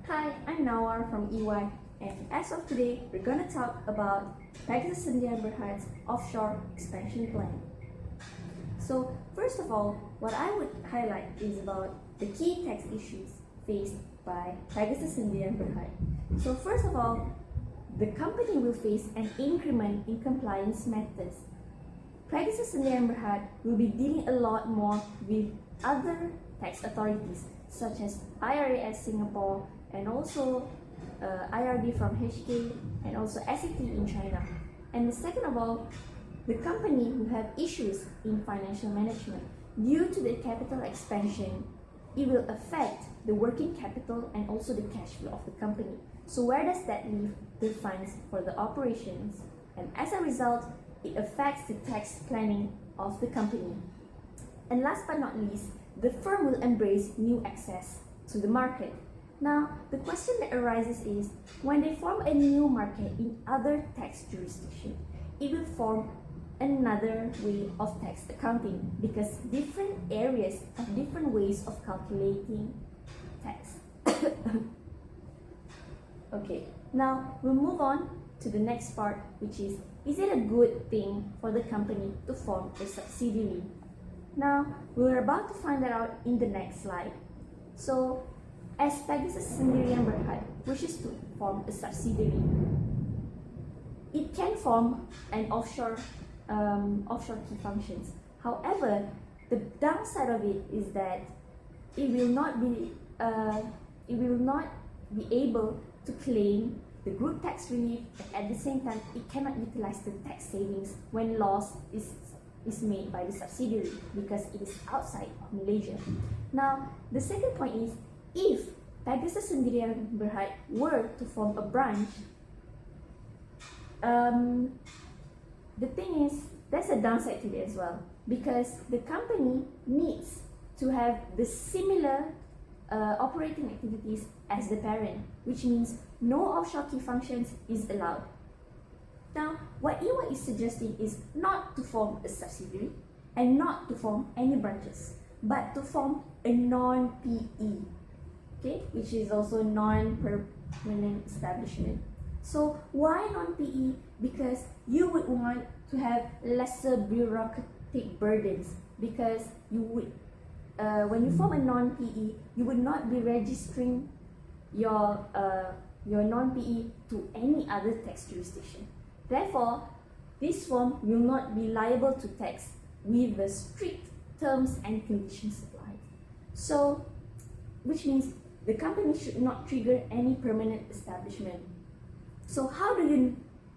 Hi, I'm Nawar from EY, and as of today, we're going to talk about Pegasus Sdn Bhd offshore expansion plan. So, first of all, what I would highlight is about the key tax issues faced by Pegasus Sdn Bhd. So, first of all, the company will face an increment in compliance matters. Pegasus Sdn Bhd will be dealing a lot more with other tax authorities such as IRAS Singapore and also IRB from HK and also SAT in China. And the second of all, the company will have issues in financial management. Due to the capital expansion, it will affect the working capital and also the cash flow of the company. So where does that leave the funds for the operations? And as a result, it affects the tax planning of the company. And last but not least, the firm will embrace new access to the market. Now, the question that arises is, when they form a new market in other tax jurisdictions, it will form another way of tax accounting because different areas have different ways of calculating tax. Okay, now we'll move on to the next part, which is it a good thing for the company to form a subsidiary? Now, we're about to find that out in the next slide. So, as Pegasus Sdn Bhd wishes to form a subsidiary, it can form an offshore key functions. However, the downside of it is that it will not be able to claim the group tax relief, and at the same time, it cannot utilize the tax savings when loss is made by the subsidiary because it is outside of Malaysia. Now, the second point is, if Pegasus Sdn Bhd were to form a branch, the thing is, there's a downside to it as well because the company needs to have the similar operating activities as the parent, which means no offshore key functions is allowed. Now, what EY is suggesting is not to form a subsidiary and not to form any branches, but to form a non-PE, okay, which is also non-permanent establishment. So, why non-PE? Because you would want to have lesser bureaucratic burdens because you would, when you form a non-PE, you would not be registering your non-PE to any other tax jurisdiction. Therefore, this firm will not be liable to tax with the strict terms and conditions applied. So, which means the company should not trigger any permanent establishment. So, how do you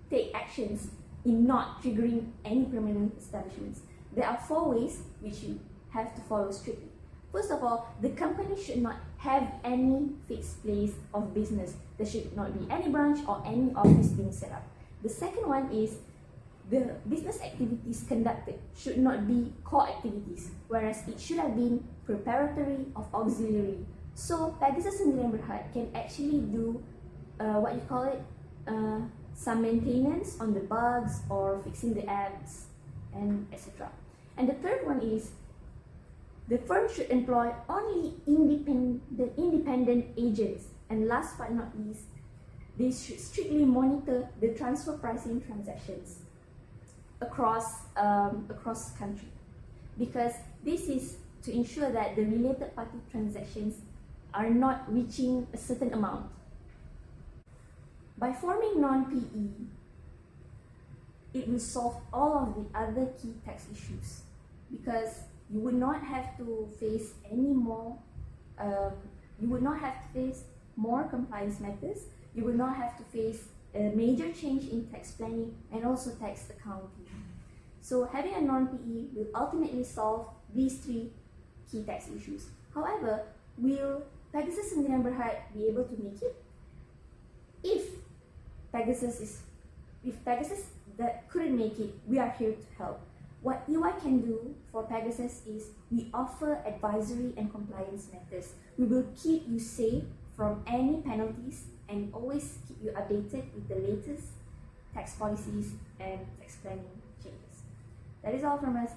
take actions in not triggering any permanent establishments? There are 4 ways which you have to follow strictly. First of all, the company should not have any fixed place of business. There should not be any branch or any office being set up. The second one is the business activities conducted should not be core activities, whereas it should have been preparatory of auxiliary. So Pegasus Sdn Bhd can actually do what you call it, some maintenance on the bugs or fixing the apps and etc. And the third one is the firm should employ only independent agents. And last but not least, they should strictly monitor the transfer pricing transactions across country, because this is to ensure that the related party transactions are not reaching a certain amount. By forming non-PE, it will solve all of the other key tax issues because you would not have to face any more. You would not have to face more compliance matters. You will not have to face a major change in tax planning and also tax accounting. So having a non-PE will ultimately solve these 3 key tax issues. However, will Pegasus Sdn Bhd be able to make it? If Pegasus that couldn't make it, we are here to help. What EY can do for Pegasus is we offer advisory and compliance matters. We will keep you safe from any penalties and always keep you updated with the latest tax policies and tax planning changes. That is all from us.